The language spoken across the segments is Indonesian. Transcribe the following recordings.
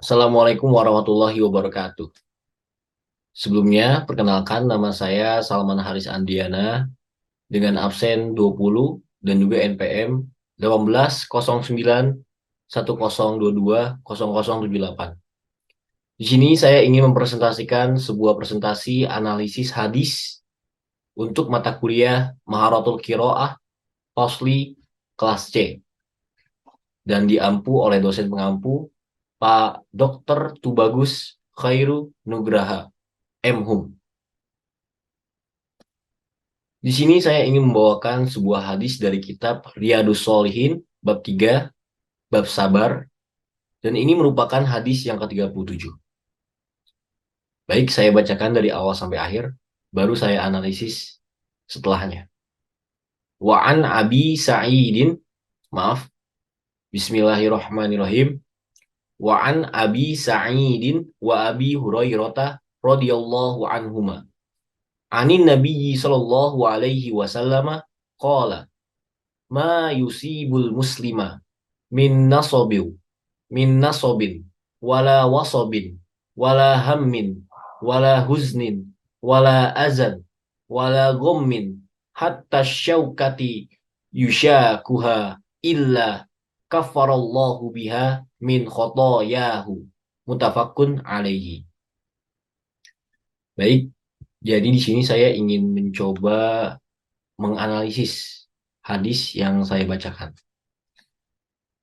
Assalamualaikum warahmatullahi wabarakatuh. Sebelumnya, perkenalkan nama saya Salman Haris Andiana dengan absen 20 dan juga NPM 180910220078. Di sini saya ingin mempresentasikan sebuah presentasi analisis hadis untuk mata kuliah Maharatul Qiraah Fosli kelas C dan diampu oleh dosen pengampu Pak Dr. Tubagus Khairu Nugraha, M.Hum. Di sini saya ingin membawakan sebuah hadis dari kitab Riyadus Shalihin, bab 3, bab sabar, dan ini merupakan hadis yang ke-37. Baik, saya bacakan dari awal sampai akhir, baru saya analisis setelahnya. Wa'an Abi Sa'idin, maaf, Bismillahirrahmanirrahim. Wa'an Abi Sa'idin wa Abi Hurairata radhiyallahu anhuma. Anin Nabiyyi sallallahu alaihi wasallam qala ma yusibul muslima min nasobin wala wasobin wala hammin wala huznin wala azan wala gommin hatta syaukati yushakuha illa kafarallahu biha min khotoyahu mutafakun alaihi. Baik, jadi di sini saya ingin mencoba menganalisis hadis yang saya bacakan.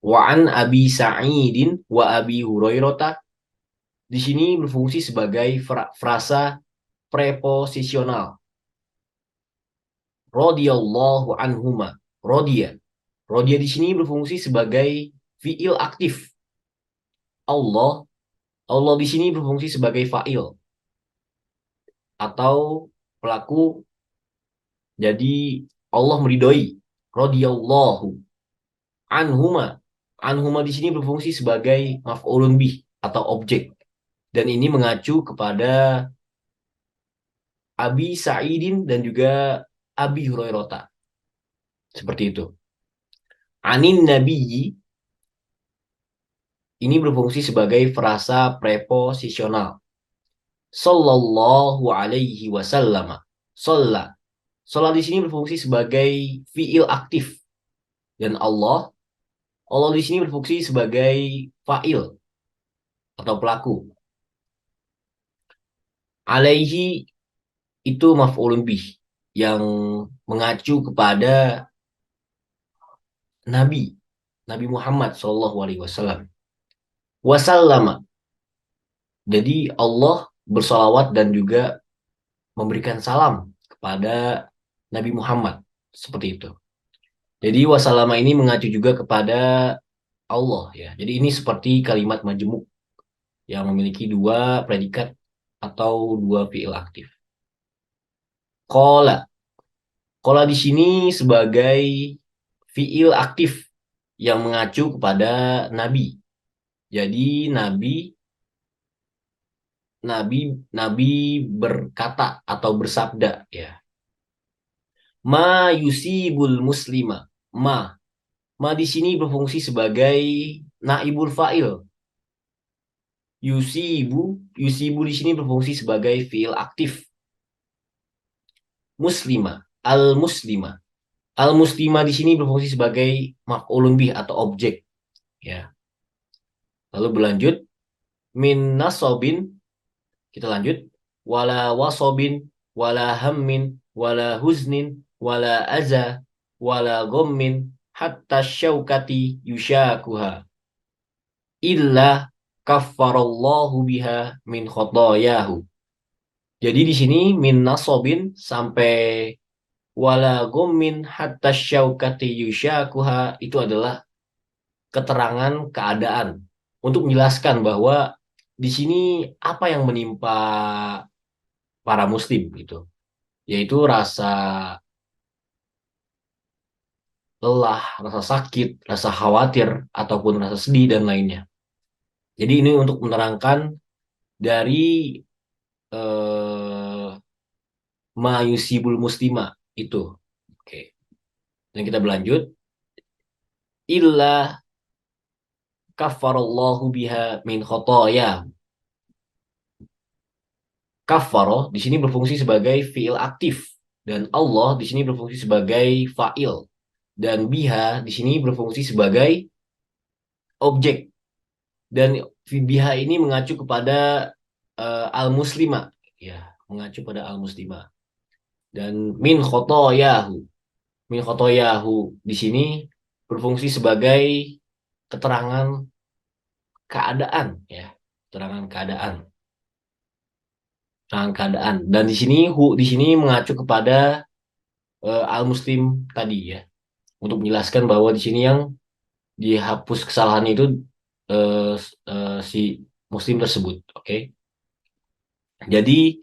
Wa'an Abi Sa'idin wa Abi Hurairata di sini berfungsi sebagai frasa preposisional. Radhiyallahu anhuma. Rodiya. Rodiya di sini berfungsi sebagai fiil aktif. Allah. Allah di sini berfungsi sebagai fa'il atau pelaku. Jadi Allah meridhoi. Radhiyallahu anhuma. Anhuma di sini berfungsi sebagai maf'ulun bih atau objek. Dan ini mengacu kepada Abi Sa'idin dan juga Abi Hurairah. Seperti itu. Anin Nabiyyi ini berfungsi sebagai frasa preposisional. Sallallahu alaihi wasallam. Shalla. Shalla di sini berfungsi sebagai fiil aktif. Dan Allah di sini berfungsi sebagai fa'il atau pelaku. Alaihi itu maf'ulun bih yang mengacu kepada Nabi, Nabi Muhammad Shallallahu Alaihi Wasallam. Wasallama. Jadi Allah bersalawat dan juga memberikan salam kepada Nabi Muhammad seperti itu. Jadi wasallama ini mengacu juga kepada Allah ya. Jadi ini seperti kalimat majemuk yang memiliki dua predikat atau dua fiil aktif. Kola. Kola di sini sebagai fiil aktif yang mengacu kepada Nabi. Jadi Nabi berkata atau bersabda ya. Ma yusibul muslima. Ma di sini berfungsi sebagai naibul fa'il. Yusibu di sini berfungsi sebagai fiil aktif. Muslima, al-muslima. Al-muslima di sini berfungsi sebagai maf'ulun bih atau objek ya. Lalu berlanjut min nasobin, kita lanjut, wala wasobin wala hammin wala huznin wala aza wala gommin hatta syaukati yushakuha illa kaffarallahu biha min khotoyahu. Jadi di sini min nasobin sampai wala gommin hatta syaukati yushakuha itu adalah keterangan keadaan untuk menjelaskan bahwa di sini apa yang menimpa para muslim gitu, yaitu rasa lelah, rasa sakit, rasa khawatir ataupun rasa sedih dan lainnya. Jadi ini untuk menerangkan dari eh, mayusibul muslima itu. Oke. Dan kita berlanjut illa Kaffarallahu biha min khotoya. Kaffaro di sini berfungsi sebagai fiil aktif dan Allah di sini berfungsi sebagai fa'il dan biha di sini berfungsi sebagai objek dan biha ini mengacu kepada al-muslimah ya, mengacu pada al-muslimah dan min khotoyahu di sini berfungsi sebagai keterangan keadaan ya, keterangan keadaan, keterangan keadaan dan di sini di sini mengacu kepada al-muslim tadi ya, untuk menjelaskan bahwa di sini yang dihapus kesalahan itu eh, si muslim tersebut. Oke. Jadi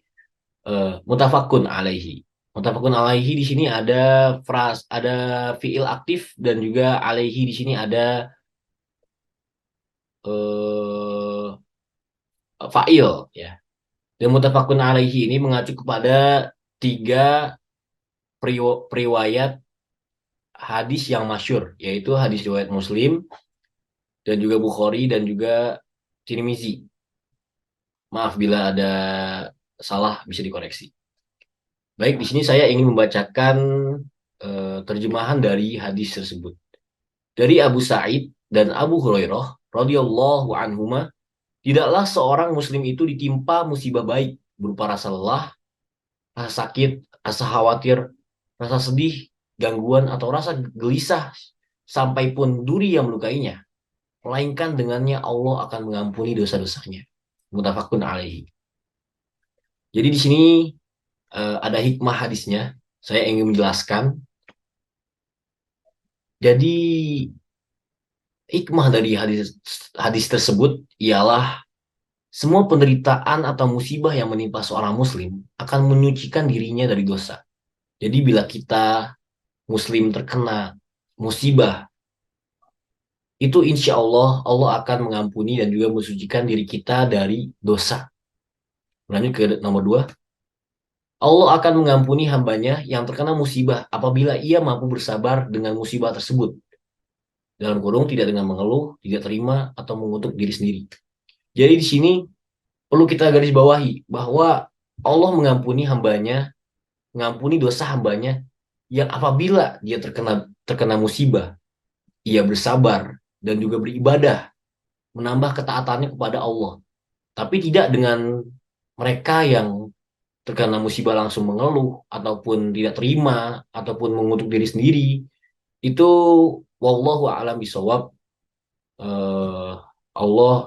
mutafakun alaihi. Mutafakun alaihi di sini ada ada fiil aktif dan juga alaihi di sini ada eh, fa'il ya. Dan mutafakun alaihi ini mengacu kepada tiga periwayat hadis yang masyur, yaitu hadis riwayat Muslim dan juga Bukhari dan juga Tirmizi. Maaf bila ada salah bisa dikoreksi. Baik, di sini saya ingin membacakan terjemahan dari hadis tersebut. Dari Abu Sa'id dan Abu Hurairah radhiyallahu anhuma, tidaklah seorang muslim itu ditimpa musibah baik berupa rasa lelah, rasa sakit, rasa khawatir, rasa sedih, gangguan atau rasa gelisah sampai pun duri yang melukainya, melainkan dengannya Allah akan mengampuni dosa-dosanya. Muttafaqun alaihi. Jadi di sini ada hikmah hadisnya. Saya ingin menjelaskan. Jadi hikmah dari hadis hadis tersebut ialah semua penderitaan atau musibah yang menimpa seorang muslim akan menyucikan dirinya dari dosa. Jadi bila kita muslim terkena musibah, itu insya Allah Allah akan mengampuni dan juga mensucikan diri kita dari dosa. Lanjut ke nomor dua. Allah akan mengampuni hambanya yang terkena musibah apabila ia mampu bersabar dengan musibah tersebut. Dalam kurung tidak dengan mengeluh, tidak terima, atau mengutuk diri sendiri. Jadi di sini perlu kita garis bawahi bahwa Allah mengampuni hambanya, mengampuni dosa hambanya yang apabila dia terkena musibah, ia bersabar dan juga beribadah, menambah ketaatannya kepada Allah. Tapi tidak dengan mereka yang terkena musibah langsung mengeluh ataupun tidak terima ataupun mengutuk diri sendiri. Itu wallahu a'lam bisawab, Allah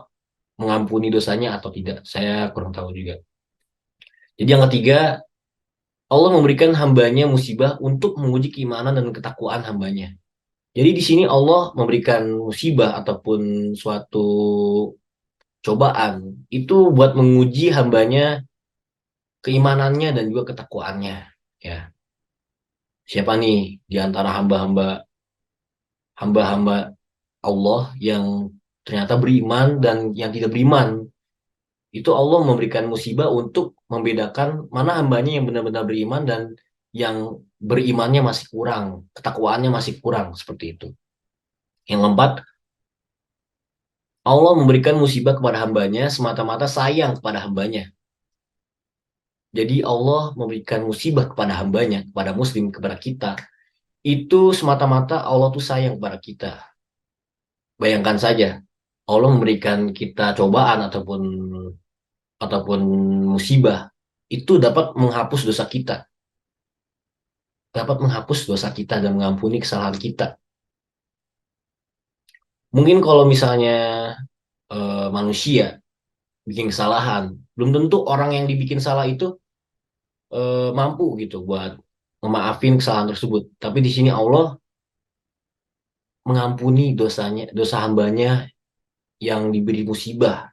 mengampuni dosanya atau tidak. Saya kurang tahu juga. Jadi yang ketiga, Allah memberikan hambanya musibah untuk menguji keimanan dan ketakwaan hambanya. Jadi di sini Allah memberikan musibah ataupun suatu cobaan itu buat menguji hambanya keimanannya dan juga ketakwaannya. Ya, siapa nih di antara hamba-hamba Allah yang ternyata beriman dan yang tidak beriman? Itu Allah memberikan musibah untuk membedakan mana hambanya yang benar-benar beriman dan yang berimannya masih kurang, ketakwaannya masih kurang, seperti itu. Yang keempat, Allah memberikan musibah kepada hambanya semata-mata sayang kepada hambanya. Jadi Allah memberikan musibah kepada hambanya, kepada muslim, kepada kita, itu semata-mata Allah tuh sayang kepada kita. Bayangkan saja, Allah memberikan kita cobaan ataupun musibah, itu dapat menghapus dosa kita, dapat menghapus dosa kita dan mengampuni kesalahan kita. Mungkin kalau misalnya manusia bikin kesalahan, belum tentu orang yang dibikin salah itu mampu gitu buat memaafin kesalahan tersebut. Tapi di sini Allah mengampuni dosanya, dosa hambanya yang diberi musibah,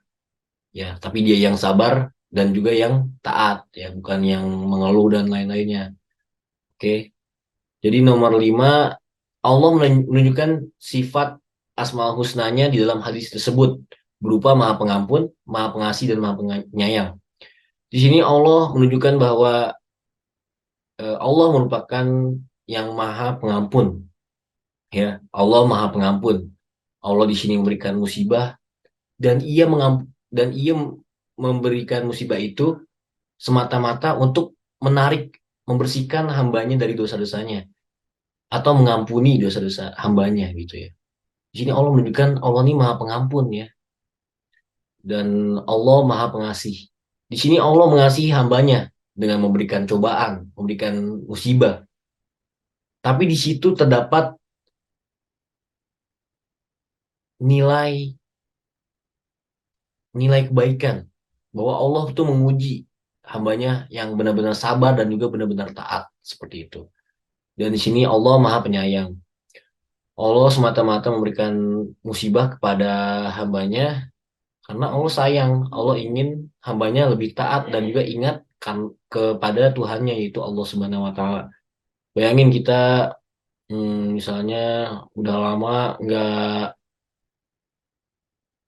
ya. Tapi dia yang sabar dan juga yang taat, ya, bukan yang mengeluh dan lain-lainnya. Oke. Jadi nomor 5, Allah menunjukkan sifat Asmaul Husnanya di dalam hadis tersebut berupa Maha Pengampun, Maha Pengasih dan Maha Penyayang. Di sini Allah menunjukkan bahwa Allah merupakan yang Maha Pengampun, ya. Allah Maha Pengampun. Allah di sini memberikan musibah dan dan ia memberikan musibah itu semata-mata untuk menarik, membersihkan hambanya dari dosa-dosanya atau mengampuni dosa-dosa hambanya gitu ya. Di sini Allah menunjukkan Allah ini maha pengampun ya, dan Allah maha pengasih. Di sini Allah mengasihi hambanya dengan memberikan cobaan, memberikan musibah. Tapi di situ terdapat nilai nilai kebaikan bahwa Allah itu menguji hambanya yang benar-benar sabar dan juga benar-benar taat seperti itu. Dan di sini Allah maha penyayang. Allah semata-mata memberikan musibah kepada hambanya karena Allah sayang. Allah ingin hambanya lebih taat dan juga ingat kan kepada Tuhannya yaitu Allah Subhanahu Wa Taala. Bayangin kita misalnya udah lama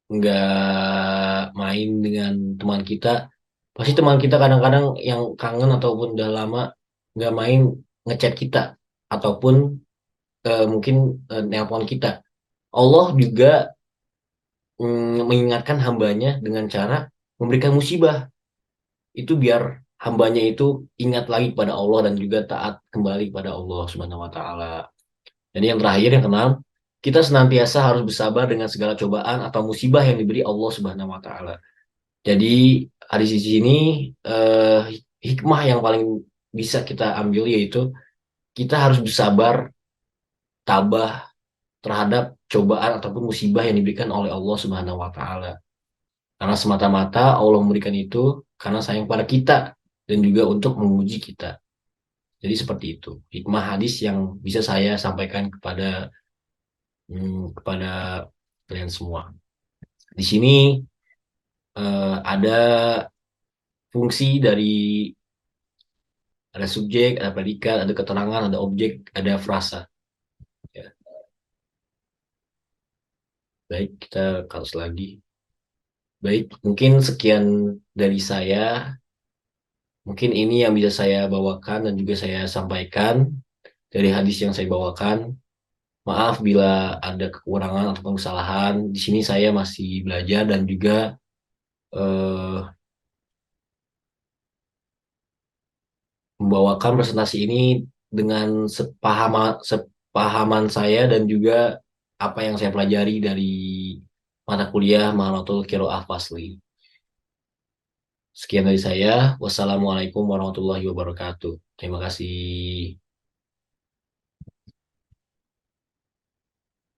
nggak main dengan teman kita, pasti teman kita kadang-kadang yang kangen ataupun udah lama nggak main ngechat kita ataupun mungkin nelpon kita. Allah juga mengingatkan hambanya dengan cara memberikan musibah itu biar hambanya itu ingat lagi pada Allah dan juga taat kembali pada Allah Subhanahu Wa Taala. Dan yang terakhir yang keenam, kita senantiasa harus bersabar dengan segala cobaan atau musibah yang diberi Allah Subhanahu Wa Taala. Jadi hadis di sini eh, hikmah yang paling bisa kita ambil yaitu kita harus bersabar, tabah terhadap cobaan ataupun musibah yang diberikan oleh Allah Subhanahu Wa Taala. Karena semata-mata Allah memberikan itu karena sayang pada kita dan juga untuk menguji kita. Jadi seperti itu. Hikmah hadis yang bisa saya sampaikan kepada kalian semua. Di sini ada fungsi dari ada subjek, ada predikat, ada keterangan, ada objek, ada frasa. Ya. Baik, kita kasus lagi. Baik, mungkin sekian dari saya. Mungkin ini yang bisa saya bawakan dan juga saya sampaikan dari hadis yang saya bawakan. Maaf bila ada kekurangan atau kesalahan. Di sini saya masih belajar dan juga eh, membawakan presentasi ini dengan sepahaman saya dan juga apa yang saya pelajari dari mata kuliah Maharatul Qiraah Fasli. Sekian dari saya. Wassalamualaikum warahmatullahi wabarakatuh. Terima kasih.